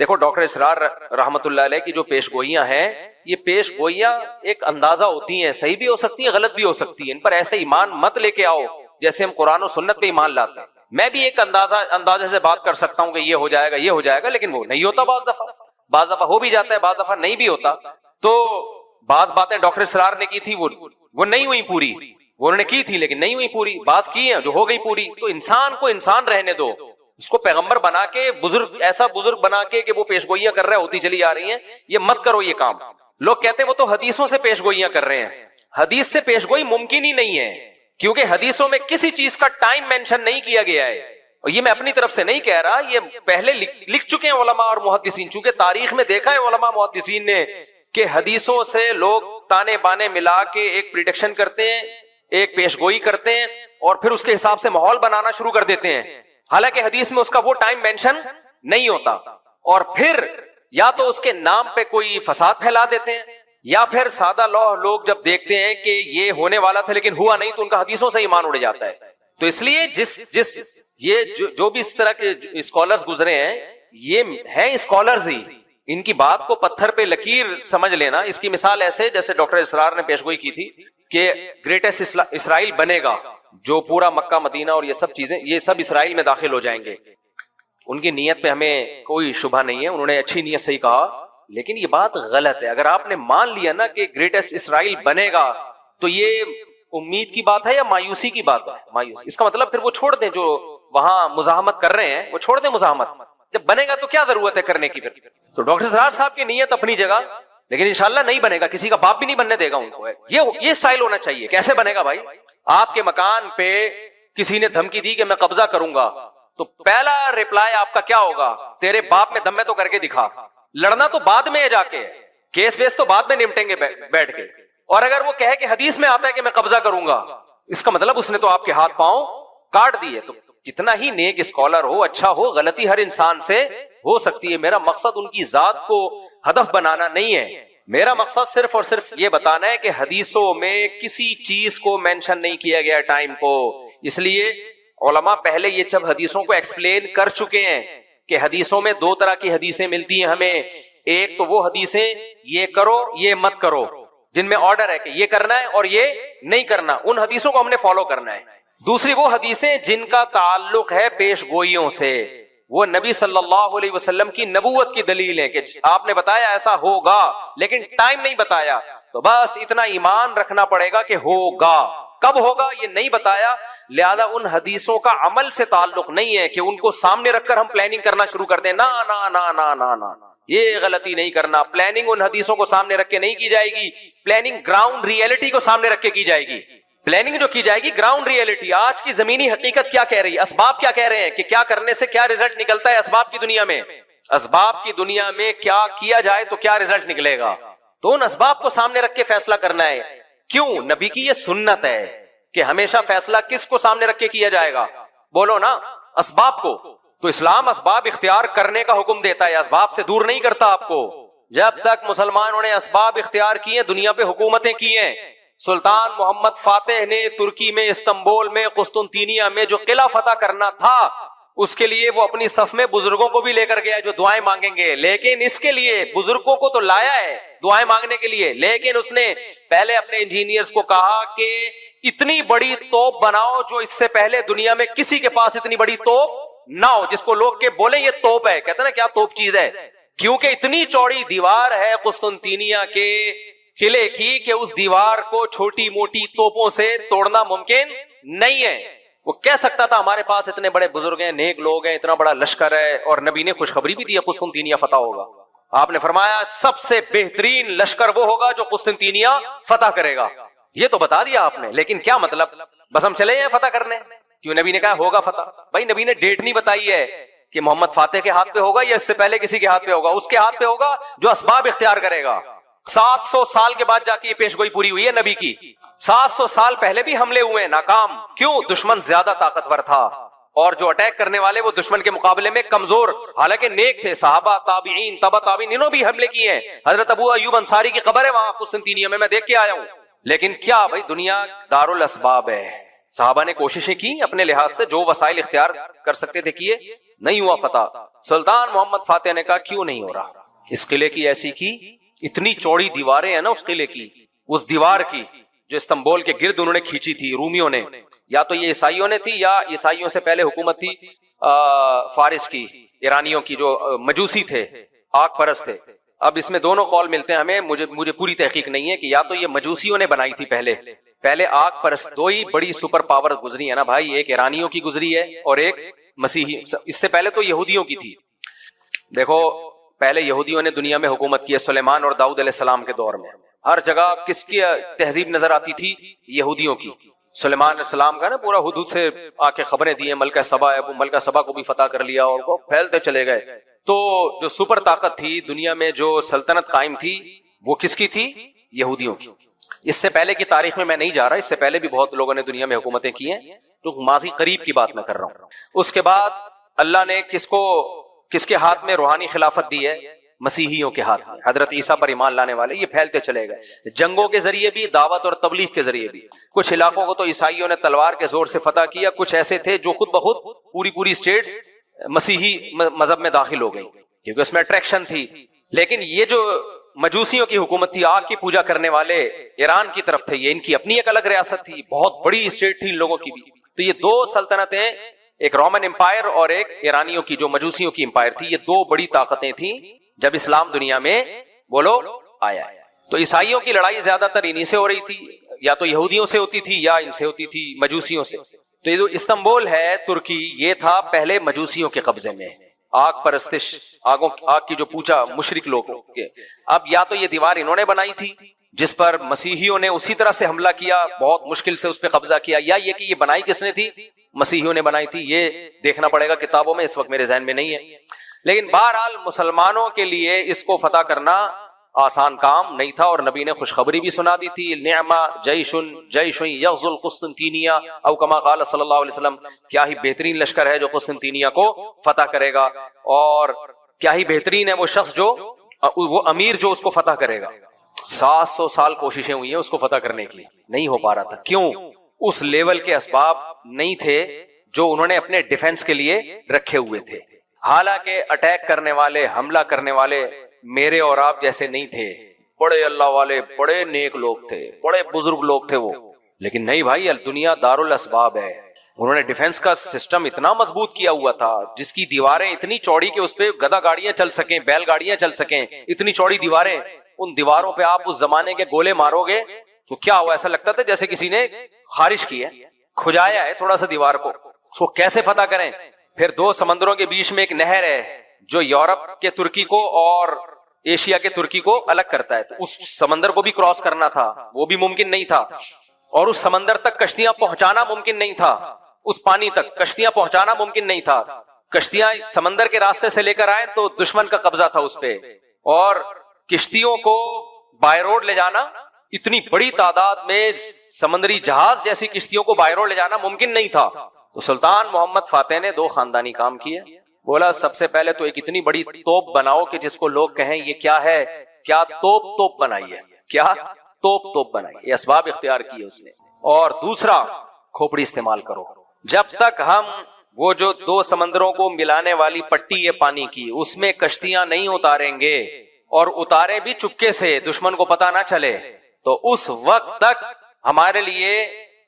دیکھو ڈاکٹر اسرار رحمت اللہ علیہ کی جو پیش گوئیاں ہیں، یہ پیش گوئیاں ایک اندازہ ہوتی ہیں، صحیح بھی ہو سکتی ہیں، غلط بھی ہو سکتی ہیں، ان پر ایسے ایمان مت لے کے آؤ جیسے ہم قرآن و سنت پہ ایمان لاتے ہیں۔ میں بھی ایک اندازے سے بات کر سکتا ہوں کہ یہ ہو جائے گا یہ ہو جائے گا، لیکن وہ نہیں ہوتا، بعض دفعہ ہو بھی جاتا ہے، بعض دفعہ نہیں بھی ہوتا۔ تو بعض باتیں ڈاکٹر اسرار نے کی تھی وہ نہیں ہوئی پوری، وہ انہوں نے کی تھی لیکن نہیں ہوئی پوری، بعض کی ہیں جو ہو گئی پوری۔ تو انسان کو انسان رہنے دو، اس کو پیغمبر بنا کے ایسا بزرگ بنا کے کہ وہ پیش گوئیاں کر رہا ہے ہوتی چلی آ رہی ہیں، یہ مت کرو یہ کام۔ لوگ کہتے ہیں وہ تو حدیثوں سے پیش گوئیاں کر رہے ہیں، حدیث سے پیش گوئی ممکن ہی نہیں ہے، کیونکہ حدیثوں میں کسی چیز کا ٹائم مینشن نہیں کیا گیا ہے، اور یہ میں اپنی طرف سے نہیں کہہ رہا، یہ پہلے لکھ چکے ہیں علماء اور محدثین، چونکہ تاریخ میں دیکھا ہے علماء محدثین نے کہ حدیثوں سے لوگ تانے بانے ملا کے ایک پریڈکشن کرتے ہیں، ایک پیش گوئی کرتے ہیں، اور پھر اس کے حساب سے ماحول بنانا شروع کر دیتے ہیں، حالانکہ حدیث میں اس کا وہ ٹائم مینشن نہیں ہوتا، اور پھر یا تو اس کے نام پہ کوئی فساد پھیلا دیتے ہیں، یا پھر سادہ لوگ جب دیکھتے ہیں کہ یہ ہونے والا تھا لیکن ہوا نہیں تو ان کا حدیثوں سے ایمان اڑ جاتا ہے۔ تو اس لیے جو بھی اس طرح کے اسکالرز گزرے ہیں، یہ ہیں اسکالرز ہی، ان کی بات کو پتھر پہ لکیر سمجھ لینا۔ اس کی مثال ایسے جیسے ڈاکٹر اسرار نے پیشگوئی کی تھی کہ گریٹسٹ اسرائیل بنے گا، جو پورا مکہ مدینہ اور یہ سب چیزیں یہ سب اسرائیل میں داخل ہو جائیں گے۔ ان کی نیت پہ ہمیں کوئی شبہ نہیں ہے، انہوں نے اچھی نیت سے ہی کہا، لیکن یہ بات غلط ہے۔ اگر آپ نے مان لیا نا کہ گریٹسٹ اسرائیل بنے گا تو یہ امید کی بات ہے یا مایوسی کی بات ہے؟ مایوسی۔ اس کا مطلب پھر وہ چھوڑ دیں، جو وہاں مزاحمت کر رہے ہیں وہ چھوڑ دیں مزاحمت، جب بنے گا تو کیا ضرورت ہے کرنے کی۔ پھر تو ڈاکٹر اسرار صاحب کی نیت اپنی جگہ، لیکن انشاءاللہ نہیں بنے گا، کسی کا باپ بھی نہیں بننے دے گا ان کو۔ یہ اسٹائل ہونا چاہیے۔ کیسے بنے گا بھائی؟ آپ کے مکان پہ کسی نے دھمکی دی کہ میں قبضہ کروں گا، تو پہلا ریپلائی آپ کا کیا ہوگا؟ تیرے باپ میں دم میں تو کر کے دکھا۔ لڑنا تو بعد میں ہے، جا کے کیس ویس تو بعد میں نمٹیں گے بیٹھ کے۔ اور اگر وہ کہے کہ حدیث میں آتا ہے کہ میں قبضہ کروں گا، اس کا مطلب اس نے تو آپ کے ہاتھ پاؤں کاٹ دیے۔ تو کتنا ہی نیک اسکالر ہو، اچھا ہو، غلطی ہر انسان سے ہو سکتی ہے۔ میرا مقصد ان کی ذات کو ہدف بنانا نہیں ہے، میرا مقصد صرف اور صرف یہ بتانا ہے کہ حدیثوں میں کسی چیز کو مینشن نہیں کیا گیا ٹائم کو۔ اس لیے علماء پہلے یہ سب حدیثوں کو ایکسپلین کر چکے ہیں کہ حدیثوں میں دو طرح کی حدیثیں ملتی ہیں ہمیں۔ ایک تو وہ حدیثیں یہ کرو یہ مت کرو، جن میں آرڈر ہے کہ یہ کرنا ہے اور یہ نہیں کرنا، ان حدیثوں کو ہم نے فالو کرنا ہے۔ دوسری وہ حدیثیں جن کا تعلق ہے پیش گوئیوں سے، وہ نبی صلی اللہ علیہ وسلم کی نبوت کی دلیل ہے کہ آپ نے بتایا ایسا ہوگا لیکن ٹائم نہیں بتایا، تو بس اتنا ایمان رکھنا پڑے گا کہ ہوگا، کب ہوگا یہ نہیں بتایا، لہذا ان حدیثوں کا عمل سے تعلق نہیں ہے کہ ان کو سامنے رکھ کر ہم پلاننگ کرنا شروع کر دیں۔ نا نا نا نا نا نا، یہ غلطی نہیں کرنا۔ پلاننگ ان حدیثوں کو سامنے رکھ کے نہیں کی جائے گی، پلاننگ گراؤنڈ ریئلٹی کو سامنے رکھ کے کی جائے گی۔ پلاننگ جو کی جائے گی گراؤنڈ ریئلٹی، آج کی زمینی حقیقت کیا کہہ رہی ہے، اسباب کیا کہہ رہے ہیں کہ کیا کرنے سے کیا رزلٹ نکلتا ہے اسباب کی دنیا میں، اسباب کی دنیا میں کیا کیا جائے تو کیا رزلٹ نکلے گا، تو ان اسباب کو سامنے رکھ کے فیصلہ کرنا ہے۔ کیوں؟ نبی کی یہ سنت ہے کہ ہمیشہ فیصلہ کس کو سامنے رکھ کے کیا جائے گا؟ بولو نا، اسباب کو۔ تو اسلام اسباب اختیار کرنے کا حکم دیتا ہے، اسباب سے دور نہیں کرتا آپ کو۔ جب تک مسلمانوں نے اسباب اختیار کیے، دنیا پہ حکومتیں کی ہیں۔ سلطان محمد فاتح نے ترکی میں، استنبول میں، قسطنطینیہ میں جو قلعہ فتح کرنا تھا، اس کے لیے وہ اپنی صف میں بزرگوں کو بھی لے کر گیا جو دعائیں مانگیں گے، لیکن اس کے لیے بزرگوں کو تو لایا ہے دعائیں مانگنے کے لیے، لیکن اس نے پہلے اپنے انجینئرز کو کہا کہ اتنی بڑی توپ بناؤ جو اس سے پہلے دنیا میں کسی کے پاس اتنی بڑی توپ نہ ہو، جس کو لوگ کے بولیں یہ توپ ہے۔ کہتے ہیں نا کیا توپ چیز ہے، کیونکہ اتنی چوڑی دیوار ہے قسطنطینیہ کے قلعے کی کہ اس دیوار کو چھوٹی موٹی توپوں سے توڑنا ممکن نہیں ہے۔ وہ کہہ سکتا تھا ہمارے پاس اتنے بڑے بزرگ ہیں، نیک لوگ ہیں، اتنا بڑا لشکر ہے، اور نبی نے خوشخبری بھی دی قسطنطینیہ فتح ہوگا۔ آپ نے فرمایا سب سے بہترین لشکر وہ ہوگا جو قسطنطینیہ فتح کرے گا، یہ تو بتا دیا آپ نے، لیکن کیا مطلب بس ہم چلے جائیں فتح کرنے؟ کیوں نبی نے کہا ہوگا فتح؟ بھائی نبی نے ڈیٹ نہیں بتائی ہے کہ محمد فاتح کے ہاتھ پہ ہوگا یا اس سے پہلے کسی کے ہاتھ پہ ہوگا، اس کے ہاتھ پہ ہوگا جو اسباب اختیار کرے گا۔ 700 سال کے بعد جا کے یہ پیش گوئی پوری ہوئی ہے نبی کی۔ 700 سال پہلے بھی حملے ہوئے ناکام، کیوں؟ دشمن زیادہ طاقتور تھا، اور جو اٹیک کرنے والے وہ دشمن کے مقابلے میں کمزور، حالانکہ نیک تھے۔ صحابہ، تابعین، تبع تابعین، انہوں بھی حملے کیے ہیں۔ حضرت ابو ایوب انصاری کی قبر ہے وہاں قسطنطینیہ میں دیکھ کے آیا ہوں۔ لیکن کیا بھائی دنیا دارالاسباب ہے، صحابہ نے کوششیں کی اپنے لحاظ سے، جو وسائل اختیار کر سکتے تھے کیے، نہیں ہوا فتح. سلطان محمد فاتح نے کہا کیوں نہیں ہو رہا؟ اس قلعے کی ایسی کی اتنی چوڑی دیواریں ہیں نا اس قلعے کی, اس دیوار کی جو استنبول کے گرد انہوں نے کھینچی تھی رومیوں نے, یا تو یہ عیسائیوں نے تھی یا عیسائیوں سے پہلے حکومت تھی فارس کی, ایرانیوں کی, جو مجوسی تھے, آگ پرست تھے. اب اس میں دونوں قول ملتے ہیں ہمیں, مجھے پوری تحقیق نہیں ہے کہ یا تو یہ مجوسیوں نے بنائی تھی پہلے آگ پرست. دو ہی بڑی سپر پاور گزری ہے نا بھائی, ایک ایرانیوں کی گزری ہے اور ایک مسیحی. اس سے پہلے تو یہودیوں کی تھی. دیکھو پہلے یہودیوں نے دنیا میں حکومت کی ہے, سلیمان اور داؤد علیہ السلام کے دور میں. ہر جگہ کس کی تہذیب نظر آتی تھی؟ یہودیوں کی. سلیمان علیہ السلام کا نا پورا حدود سے آ کے خبریں دی ہیں, ملکہ سبا ہے, وہ ملکہ سبا کو بھی فتح کر لیا اور وہ پھیلتے چلے گئے. تو جو سپر طاقت تھی دنیا میں, جو سلطنت قائم تھی, وہ کس کی تھی؟ یہودیوں کی. اس سے پہلے کی تاریخ میں نہیں جا رہا, اس سے پہلے بھی بہت لوگوں نے دنیا میں حکومتیں کی ہیں, تو ماضی قریب کی بات میں کر رہا ہوں. اس کے بعد اللہ نے کس کے ہاتھ میں روحانی خلافت دی ہے؟ مسیحیوں کے ہاتھ میں, حضرت عیسیٰ پر ایمان لانے والے. یہ پھیلتے چلے گئے جنگوں کے ذریعے بھی, دعوت اور تبلیغ کے ذریعے بھی. کچھ علاقوں کو تو عیسائیوں نے تلوار کے زور سے فتح کیا, کچھ ایسے تھے جو خود بخود پوری اسٹیٹس مسیحی مذہب میں داخل ہو گئی کیونکہ اس میں اٹریکشن تھی. لیکن یہ جو مجوسیوں کی حکومت تھی, آگ کی پوجا کرنے والے ایران کی طرف تھے, یہ ان کی اپنی ایک الگ ریاست تھی, بہت بڑی اسٹیٹ تھی ان لوگوں کی بھی. تو یہ دو سلطنتیں, ایک رومن امپائر اور ایک ایرانیوں کی جو مجوسیوں کی امپائر تھی, یہ دو بڑی طاقتیں تھیں جب اسلام دنیا میں بولو آیا. تو عیسائیوں کی لڑائی زیادہ تر انہی سے ہو رہی تھی, یا تو یہودیوں سے ہوتی تھی یا ان سے ہوتی تھی مجوسیوں سے. تو یہ جو استنبول ہے ترکی, یہ تھا پہلے مجوسیوں کے قبضے میں, آگ پرستش, آگ کی جو پوجا مشرک لوگوں کے. اب یا تو یہ دیوار انہوں نے بنائی تھی جس پر مسیحیوں نے اسی طرح سے حملہ کیا, بہت مشکل سے اس پہ قبضہ کیا, یا یہ کہ یہ بنائی کس نے تھی؟ مسیحیوں نے بنائی تھی. یہ دیکھنا پڑے گا کتابوں میں, اس وقت میرے ذہن میں نہیں ہے. لیکن بہرحال مسلمانوں کے لیے اس کو فتح کرنا آسان کام نہیں تھا, اور نبی نے خوشخبری بھی سنا دی تھی, نعم جیش یغزو القسطنطینیہ او کما قال صلی اللہ علیہ وسلم, کیا ہی بہترین لشکر ہے جو قسطنطینیہ کو فتح کرے گا, اور کیا ہی بہترین ہے وہ شخص جو, وہ امیر جو اس کو فتح کرے گا. 700 سال کوششیں ہوئی ہیں اس کو فتح کرنے کی, نہیں ہو پا رہا تھا. کیوں؟ اس لیول کے اسباب نہیں تھے جو انہوں نے اپنے ڈیفنس کے لیے رکھے ہوئے تھے. حالانکہ اٹیک کرنے والے, حملہ کرنے والے میرے اور آپ جیسے نہیں تھے, بڑے اللہ والے, بڑے نیک لوگ تھے, بڑے بزرگ لوگ تھے وہ. لیکن نہیں بھائی, دنیا دار الاسباب ہے. انہوں نے ڈیفنس کا سسٹم اتنا مضبوط کیا ہوا تھا, جس کی دیواریں اتنی چوڑی کہ اس پہ گدا گاڑیاں چل سکیں, بیل گاڑیاں چل سکیں, اتنی چوڑی دیواریں. ان دیواروں پہ آپ اس زمانے کے گولے مارو گے تو کیا ہوا, ایسا لگتا تھا جیسے کسی نے خارش کی ہے, کھجایا ہے تھوڑا سا دیوار کو. اس کو کیسے فتح کریں؟ پھر 2 سمندروں کے بیچ میں ایک نہر ہے جو یورپ کے ترکی کو اور ایشیا کے ترکی کو الگ کرتا ہے. اس سمندر کو بھی کراس کرنا تھا, وہ بھی ممکن نہیں تھا, اور اس سمندر تک کشتیاں پہنچانا ممکن نہیں تھا, اس پانی تک کشتیاں پہنچانا ممکن نہیں تھا. کشتیاں سمندر کے راستے سے لے کر آئے تو دشمن کا قبضہ تھا اس پہ, اور کشتیوں کو بائی روڈ لے جانا, اتنی بڑی تعداد میں سمندری جہاز جیسی کشتیوں کو بائی روڈ لے جانا ممکن نہیں تھا. تو سلطان محمد فاتح نے 2 خاندانی کام کیے. بولا سب سے پہلے تو ایک اتنی بڑی توپ بناؤ کہ جس کو لوگ کہیں یہ کیا ہے, کیا توپ بنائی ہے, کیا توپ بنائی. یہ اسباب اختیار کیے اس نے. اور دوسرا, کھوپڑی استعمال کرو. جب تک ہم وہ جو 2 سمندروں کو ملانے والی پٹی ہے پانی کی, اس میں کشتیاں نہیں اتاریں گے, اور اتارے بھی چپکے سے, دشمن کو پتا نہ چلے, تو اس وقت تک ہمارے لیے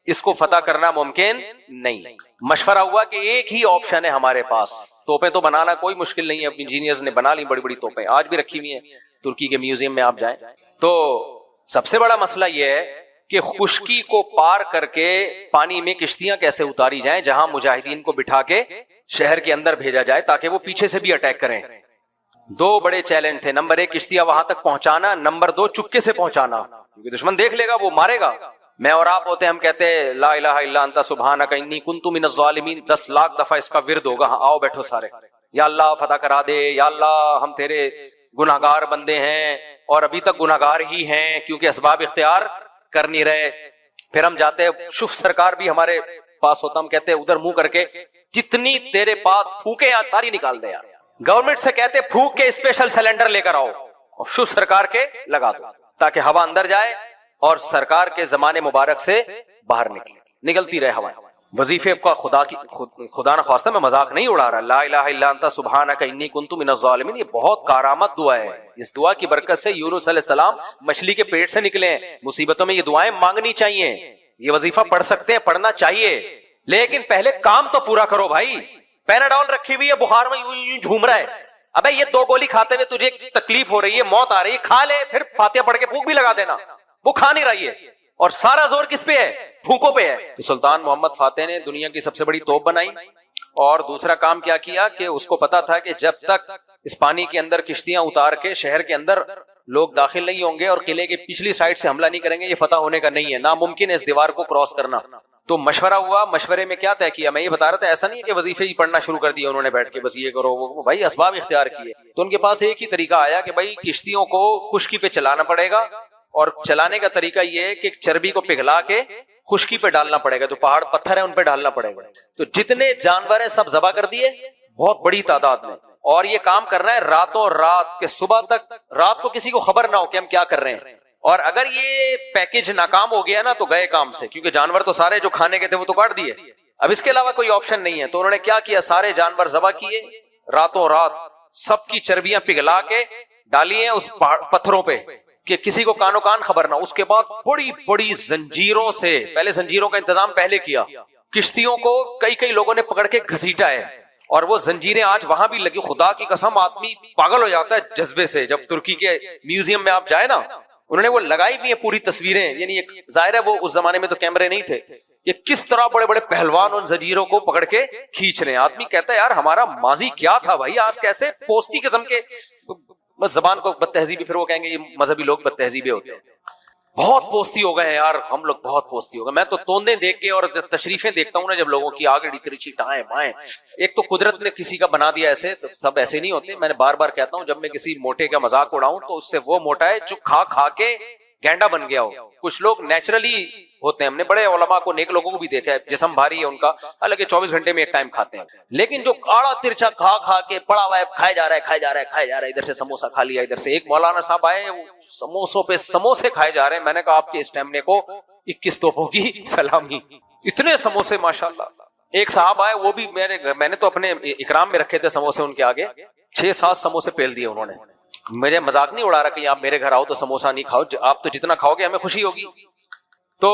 اس کو فتح کرنا ممکن نہیں. مشورہ ہوا کہ ایک ہی آپشن ہے ہمارے پاس, توپیں تو بنانا کوئی مشکل نہیں ہے, اب انجینئرز نے بنا لی بڑی بڑی توپیں, آج بھی رکھی ہوئی ہیں ترکی کے میوزیم میں آپ جائیں. تو سب سے بڑا مسئلہ یہ ہے کہ خشکی کو پار کر کے پانی میں کشتیاں کیسے اتاری جائیں جہاں مجاہدین کو بٹھا کے شہر کے اندر بھیجا جائے تاکہ وہ پیچھے سے بھی اٹیک کریں. 2 بڑے چیلنج تھے, نمبر 1 کشتیاں وہاں تک پہنچانا, نمبر 2 چپکے سے پہنچانا, کیونکہ دشمن دیکھ لے گا, وہ مارے گا. میں اور آپ ہوتے ہم کہتے لا الہ الا انت سبحانک انی کنت من الظالمین, 10 لاکھ دفعہ اس کا ورد ہوگا. ہاں آؤ بیٹھو سارے, یا اللہ فتح کرا دے, یا اللہ ہم تیرے گناہگار بندے ہیں اور ابھی تک گناہگار ہی ہیں کیونکہ اسباب اختیار کر نہیں رہے. پھر ہم جاتے, شف سرکار بھی ہمارے پاس ہوتا, ہم کہتے ادھر منہ کر کے جتنی تیرے پاس پھوکے آج ساری نکال دے یار. گورنمنٹ سے کہتے پھونک کے اسپیشل سلنڈر لے کر آؤ اور شف سرکار کے لگا دو تاکہ ہوا اندر جائے اور سرکار کے زمانے مبارک سے باہر نکلتی رہے ہوا. وظیفے کا خدا نہ خواستہ میں مذاق نہیں اڑا رہا. لا الہ الا انت سبحانک انی کنت من الظالمین، یہ بہت کارآمد دعا ہے. اس دعا کی برکت سے یونس علیہ السلام مچھلی کے پیٹ سے نکلے ہیں. مصیبتوں میں یہ دعائیں مانگنی چاہیے. یہ وظیفہ پڑھ سکتے ہیں، پڑھنا چاہیے، لیکن پہلے کام تو پورا کرو بھائی. پیناڈول رکھی ہوئی ہے، بخار میں یوں جھوم رہا ہے. ابے یہ 2 گولی کھاتے ہوئے تجھے تکلیف ہو رہی ہے، موت آ رہی ہے، کھا لے، پھر فاتحہ پڑھ کے پھونک بھی لگا دینا. وہ کھا نہیں رہی ہے اور سارا زور کس پہ ہے؟ پھونکوں پہ ہے. تو سلطان محمد فاتح نے دنیا کی سب سے بڑی توپ بنائی. اور دوسرا کام کیا کیا کہ اس کو پتا تھا کہ جب تک اس پانی کے اندر کشتیاں اتار کے شہر کے اندر لوگ داخل نہیں ہوں گے اور قلعے کی پچھلی سائڈ سے حملہ نہیں کریں گے، یہ فتح ہونے کا نہیں ہے، ناممکن ہے اس دیوار کو کراس کرنا. تو مشورہ ہوا. مشورے میں کیا طے کیا؟ میں یہ بتا رہا تھا، ایسا نہیں ہے کہ وظیفے ہی پڑھنا شروع کر دیا انہوں نے بیٹھ کے بس یہ کرو وہ. بھائی اسباب اختیار کیے. تو ان کے پاس ایک ہی طریقہ آیا کہ بھائی کشتیوں کو خشکی پہ چلانا پڑے گا، اور چلانے کا طریقہ یہ ہے کہ چربی کو پگھلا کے خشکی پہ ڈالنا پڑے گا. جو پہاڑ پتھر ہیں ان پہ ڈالنا پڑے گا. تو جتنے جانور ہیں سب ذبح کر دیے بہت بڑی تعداد میں. اور یہ کام کرنا ہے راتوں رات کے صبح تک، رات کو کسی کو خبر نہ ہو کہ ہم کیا کر رہے ہیں. اور اگر یہ پیکج ناکام ہو گیا نا تو گئے کام سے، کیونکہ جانور تو سارے جو کھانے کے تھے وہ تو کاٹ دیے. اب اس کے علاوہ کوئی آپشن نہیں ہے. تو انہوں نے کیا کیا؟ سارے جانور ذبح کیے، راتوں رات سب کی چربیاں پگھلا کے ڈالی ہیں اس پتھروں پہ کہ کسی کو کانو کان خبر نہ. اس کے بعد بڑی بڑی زنجیروں سے، پہلے زنجیروں کا انتظام پہلے کیا، کشتیوں کو کئی لوگوں نے پکڑ کے گھسیٹا ہے. اور وہ زنجیریں آج وہاں بھی لگی. خدا کی قسم آدمی پاگل ہو جاتا ہے جذبے سے. جب ترکی کے میوزیم میں آپ جائے نا، انہوں نے وہ لگائی بھی ہیں پوری تصویریں. یعنی ظاہر ہے وہ اس زمانے میں تو کیمرے نہیں تھے. یہ کس طرح بڑے بڑے پہلوان ان زنجیروں کو پکڑ کے کھینچ رہے ہیں. آدمی کہتا ہے یار ہمارا ماضی کیا تھا بھائی، آج کیسے پوستی قسم کے بس زبان کو بد تہذیبی. پھر وہ کہیں گے یہ مذہبی لوگ بد تہذیبی ہوتے ہیں. بہت پوستی ہو گئے ہیں یار ہم لوگ، بہت پوستی ہو گئے. میں تو توندیں دیکھ کے اور تشریفیں دیکھتا ہوں نا جب لوگوں کی آگے ترچھی ٹائیں بائیں. ایک تو قدرت نے کسی کا بنا دیا ایسے، سب ایسے نہیں ہوتے. میں نے بار بار کہتا ہوں جب میں کسی موٹے کا مذاق اڑاؤں تو اس سے وہ موٹا ہے جو کھا کھا کے گینڈا بن گیا ہو. کچھ لوگ نیچرلی ہوتے ہیں. ہم نے بڑے علماء کو، نیک لوگوں کو بھی دیکھا ہے، جسم بھاری ہے ان کا، حالانکہ 24 گھنٹے میں ایک ٹائم کھاتے ہیں. لیکن جو آڑا ترچھا کھا کھا کے پڑا ہوا ہے، کھایا جا رہا ہے، ادھر سے سموسہ کھا لیا، ادھر سے. ایک مولانا صاحب آئے، وہ سموسوں پہ سموسے کھائے جا رہے ہیں. میں نے کہا آپ کے اسٹیمنے کو 21 توپوں کی سلامی. اتنے سموسے ماشاءاللہ. ایک صاحب آئے، وہ بھی میں نے تو اپنے اکرام میں رکھے تھے سموسے ان کے آگے، 6-7 سموسے پیل دیے انہوں نے. مجھے مذاق نہیں اڑا رہا کہ آپ میرے گھر آؤ تو سموسہ نہیں کھاؤ، آپ تو جتنا کھاؤ گے ہمیں خوشی ہوگی. تو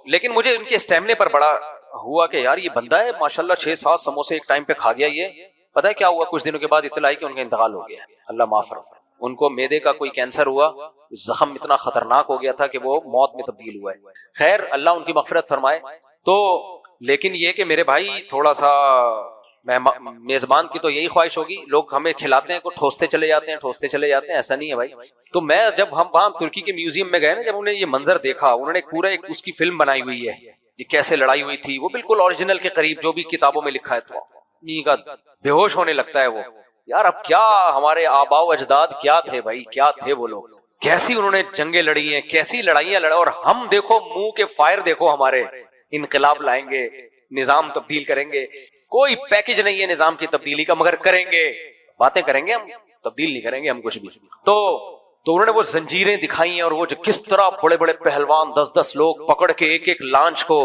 لیکن مجھے ان کے اسٹیمنے پر بڑا ہوا کہ یار یہ بندہ ہے ماشاءاللہ 6-7 سموسے ایک ٹائم پہ کھا گیا. یہ پتہ ہے کیا ہوا؟ کچھ دنوں کے بعد اطلاع آئی کہ ان کا انتقال ہو گیا. اللہ معاف رکھے. ان کو معدے کا کوئی کینسر ہوا، زخم اتنا خطرناک ہو گیا تھا کہ وہ موت میں تبدیل ہوا ہے. خیر اللہ ان کی مغفرت فرمائے. تو لیکن یہ کہ میرے بھائی تھوڑا سا میزبان کی تو یہی خواہش ہوگی، لوگ ہمیں کھلاتے ہیں کو ٹھوستے چلے جاتے ہیں، ایسا نہیں ہے بھائی. تو میں جب ہم وہاں ترکی کے میوزیم میں گئے نا، جب انہوں نے یہ منظر دیکھا، انہوں نے پورا ایک اس کی فلم بنائی ہوئی ہے یہ کیسے لڑائی ہوئی تھی، وہ بالکل اوریجنل کے قریب جو بھی کتابوں میں لکھا ہے. تو بے ہوش ہونے لگتا ہے وہ. یار اب کیا ہمارے آباء و اجداد کیا تھے بھائی، کیا تھے وہ لوگ، کیسی انہوں نے جنگیں لڑی ہیں، کیسی لڑائیاں لڑا. اور ہم دیکھو منہ کے فائر دیکھو ہمارے، انقلاب لائیں گے، نظام تبدیل کریں گے. کوئی پیکج نہیں ہے نظام کی تبدیلی کا، مگر کریں گے، باتیں کریں گے، ہم تبدیل نہیں کریں گے ہم کچھ بھی. تو انہوں نے وہ زنجیریں دکھائی ہیں، اور وہ جو کس طرح بڑے بڑے پہلوان 10-10 لوگ پکڑ کے ایک لانچ کو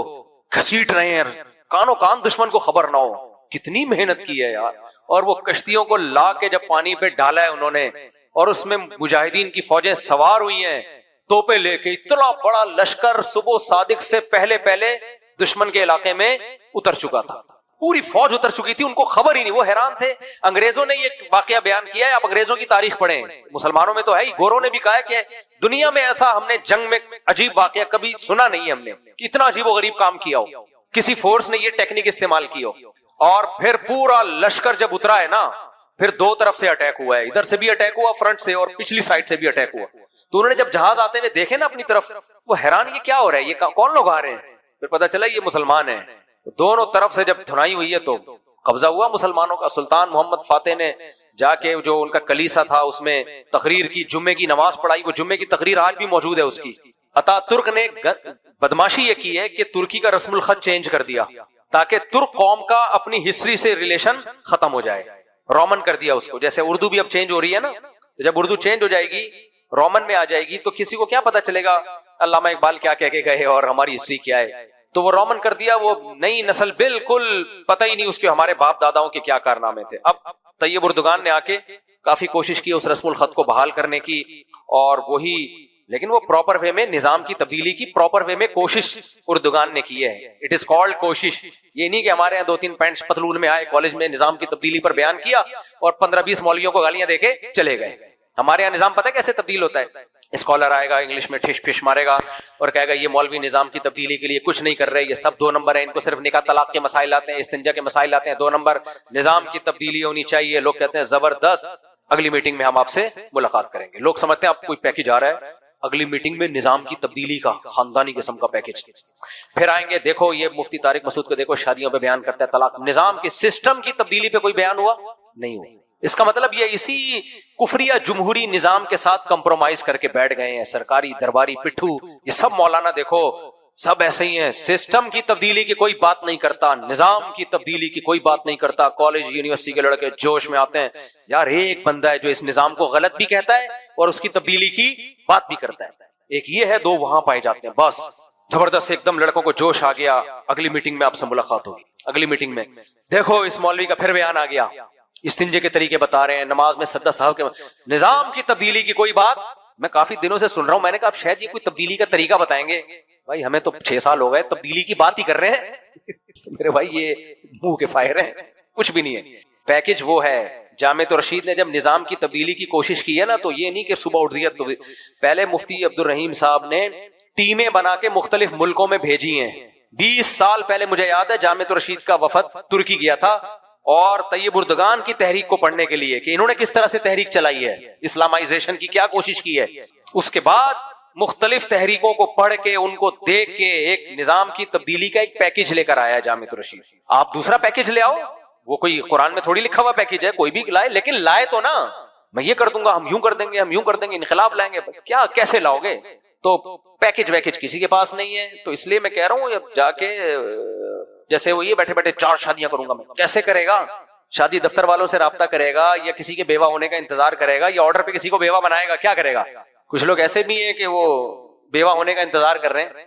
گھسیٹ رہے ہیں، کانوں کان دشمن کو خبر نہ ہو. کتنی محنت کی ہے یار. اور وہ کشتیوں کو لا کے جب پانی پہ ڈالا ہے انہوں نے، اور اس میں مجاہدین کی فوجیں سوار ہوئی ہیں توپے لے کے. اتنا بڑا لشکر صبح صادق سے پہلے دشمن کے علاقے میں اتر چکا تھا. پوری فوج اتر چکی تھی، ان کو خبر ہی نہیں، وہ حیران تھے. انگریزوں نے یہ واقعہ بیان کیا ہے، آپ انگریزوں کی تاریخ پڑھیں، مسلمانوں میں تو ہے ہی، گوروں نے بھی کہا ہے کہ دنیا میں ایسا ہم نے جنگ میں عجیب واقعہ کبھی سنا نہیں ہے ہم نے، اتنا عجیب و غریب کام کیا ہو، کسی فورس نے یہ ٹیکنیک استعمال کی ہو. اور پھر پورا لشکر جب اترا ہے نا، پھر 2 طرف سے اٹیک ہوا ہے، ادھر سے بھی اٹیک ہوا فرنٹ سے، اور پچھلی سائڈ سے بھی اٹیک ہوا. تو انہوں نے جب جہاز آتے ہوئے دیکھے نا اپنی طرف، وہ حیران یہ کیا ہو رہا ہے، یہ کون لوگ آ رہے ہیں. پھر پتا چلا یہ مسلمان ہیں. دونوں طرف سے جب دھنائی ہوئی ہے تو قبضہ ہوا مسلمانوں کا. سلطان محمد فاتح نے جا کے جو ان کا کلیسا تھا اس میں تقریر کی، جمعے کی نماز پڑھائی. وہ جمعے کی تقریر آج بھی موجود ہے اس کی. عطا ترک نے بدماشی یہ کی ہے کہ ترکی کا رسم الخط چینج کر دیا تاکہ ترک قوم کا اپنی ہسٹری سے ریلیشن ختم ہو جائے. رومن کر دیا اس کو. جیسے اردو بھی اب چینج ہو رہی ہے نا، تو جب اردو چینج ہو جائے گی، رومن میں آ جائے گی، تو کسی کو کیا پتا چلے گا علامہ اقبال کیا کہہ کے گئے اور ہماری ہسٹری کیا ہے. تو وہ رومن کر دیا، وہ نئی نسل بالکل پتہ ہی نہیں اس کے ہمارے باپ داداؤں کے کیا کارنامے تھے. اب طیب اردگان نے آ کے کافی کوشش کی اس رسم الخط کو بحال کرنے کی، اور وہی لیکن وہ پراپر وے میں نظام کی تبدیلی کی پراپر وے میں کوشش اردگان نے کی ہے. اٹ از کالڈ کوشش. یہ نہیں کہ ہمارے یہاں 2-3 پینٹس پتلون میں آئے کالج میں نظام کی تبدیلی پر بیان کیا اور 15-20 مولویوں کو گالیاں دے کے چلے گئے. ہمارے یہاں نظام پتہ ہے کیسے تبدیل ہوتا ہے؟ اسکالر آئے گا انگلش میں ٹھش پھش مارے گا اور کہے گا یہ مولوی نظام کی تبدیلی کے لیے کچھ نہیں کر رہے، یہ سب 2 نمبر ہیں، ان کو صرف نکاح طلاق کے مسائل آتے ہیں، استنجا کے مسائل آتے ہیں، 2 نمبر، نظام کی تبدیلی ہونی چاہیے. لوگ کہتے ہیں زبردست، اگلی میٹنگ میں ہم آپ سے ملاقات کریں گے. لوگ سمجھتے ہیں آپ کوئی پیکج آ رہا ہے، اگلی میٹنگ میں نظام کی تبدیلی کا خاندانی قسم کا پیکج. پھر آئیں گے، دیکھو یہ مفتی طارق مسعود کو دیکھو شادیوں پہ بیان کرتا ہے طلاق، نظام کے سسٹم کی تبدیلی پہ کوئی بیان ہوا نہیں ہوا. اس کا مطلب یہ اسی کفریہ جمہوری نظام کے ساتھ کمپرومائز کر کے بیٹھ گئے ہیں. سرکاری درباری پٹھو یہ سب مولانا دیکھو سب ایسے ہی ہیں. سسٹم کی تبدیلی کی کوئی بات نہیں کرتا، نظام کی تبدیلی کی کوئی بات نہیں کرتا. کالج یونیورسٹی کے لڑکے جوش میں آتے ہیں، یار ایک بندہ ہے جو اس نظام کو غلط بھی کہتا ہے اور اس کی تبدیلی کی بات بھی کرتا ہے. ایک یہ ہے، 2 وہاں پائے جاتے ہیں. بس زبردست ایک دم لڑکوں کو جوش آ گیا، اگلی میٹنگ میں آپ سے ملاقات ہوگی. اگلی میٹنگ میں دیکھو اس مولوی کا پھر بیان آ گیا، استنجے کے طریقے بتا رہے ہیں، نماز میں سجدہ صاحب کے نظام کی تبدیلی کی کوئی بات. میں کافی دنوں سے سن رہا ہوں، میں نے کہا اب شاید یہ کوئی تبدیلی کا طریقہ بتائیں گے. بھائی ہمیں تو 6 سال ہو گئے تبدیلی کی بات ہی کر رہے ہیں. میرے بھائی یہ منہ کے فائر ہیں، کچھ بھی نہیں ہے. پیکج وہ ہے. جامعۃ الرشید نے جب نظام کی تبدیلی کی کوشش کی ہے نا، تو یہ نہیں کہ صبح اٹھ دیا. تو پہلے مفتی عبد الرحیم صاحب نے ٹیمیں بنا کے مختلف ملکوں میں بھیجی ہیں. 20 سال پہلے مجھے یاد ہے جامعۃ الرشید کا وفد ترکی گیا تھا اور طیب اردگان کی تحریک کو پڑھنے کے لیے کہ انہوں نے کس طرح سے تحریک چلائی ہے، اسلامائزیشن کی کیا کوشش کی ہے. اس کے بعد مختلف تحریکوں کو پڑھ کے ان کو دیکھ کے ایک نظام کی تبدیلی کا ایک پیکج لے کر آیا جامعۃ الرشید. آپ دوسرا پیکج لے آؤ، وہ کوئی قرآن میں تھوڑی لکھا ہوا پیکج ہے، کوئی بھی لائے، لیکن لائے تو نا. میں یہ کر دوں گا، ہم یوں کر دیں گے، ہم یوں کر دیں گے، انقلاب لائیں گے. کیا کیسے لاؤ گے؟ تو پیکج ویکج کسی کے پاس نہیں ہے. تو اس لیے میں کہہ رہا ہوں اب جا کے جیسے وہ یہ بیٹھے بیٹھے 4 شادیاں کروں گا میں، کیسے کرے گا؟ شادی دفتر والوں سے رابطہ کرے گا یا کسی کے بیوہ ہونے کا انتظار کرے گا یا آرڈر پہ کسی کو بیوہ بنائے گا؟ کیا کرے گا؟ کچھ لوگ ایسے بھی ہیں کہ وہ بیوہ ہونے کا انتظار کر رہے ہیں.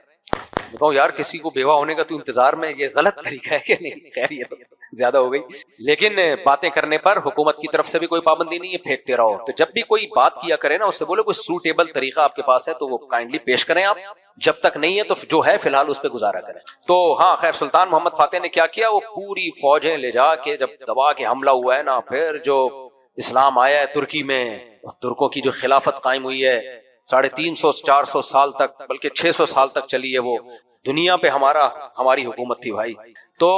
بتاؤ یار کسی کو بیوہ ہونے کا تو انتظار میں، یہ غلط طریقہ ہے کہ نہیں؟ خیر یہ تو زیادہ ہو گئی. لیکن باتیں کرنے پر حکومت کی طرف سے بھی کوئی پابندی نہیں ہے، پھینکتے رہو. تو جب بھی کوئی بات کیا کرے نا، اس سے بولو کوئی سوٹیبل طریقہ آپ کے پاس ہے تو وہ کائنڈلی پیش کریں. آپ جب تک نہیں ہے تو جو ہے فی الحال اس پہ گزارا کریں. تو ہاں خیر سلطان محمد فاتح نے کیا کیا، وہ پوری فوجیں لے جا کے جب دبا کے حملہ ہوا ہے نا، پھر جو اسلام آیا ہے ترکی میں، ترکوں کی جو خلافت قائم ہوئی ہے 350-400 سال تک، بلکہ 600 سال تک چلی ہے، وہ دنیا پہ ہماری حکومت تھی بھائی. تو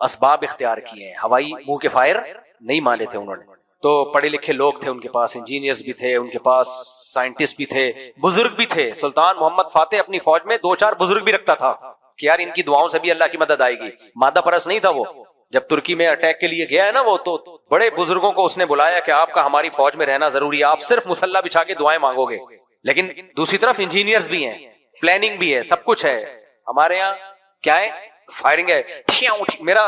اسباب اختیار کیے ہیں. ہوائی منہ کے فائر نہیں مانے تھے انہوں نے. تو پڑھے لکھے لوگ تھے ان کے پاس، انجینئرز بھی تھے ان کے پاس، سائنٹسٹ بھی تھے، بزرگ بھی تھے. سلطان محمد فاتح اپنی فوج میں 2-4 بزرگ بھی رکھتا تھا کہ یار ان کی دعاؤں سے بھی اللہ کی مدد آئے گی. مادہ پرست نہیں تھا وہ. جب ترکی میں اٹیک کے لیے گیا ہے نا وہ، تو بڑے بزرگوں کو اس نے بلایا کہ آپ کا ہماری فوج میں رہنا ضروری ہے، آپ صرف مسلح بچھا کے دعائیں مانگو گے. لیکن دوسری طرف انجینئرز بھی ہیں، پلاننگ بھی ہے، سب کچھ ہے. ہمارے یہاں کیا ہے؟ فائرنگ ہے. میرا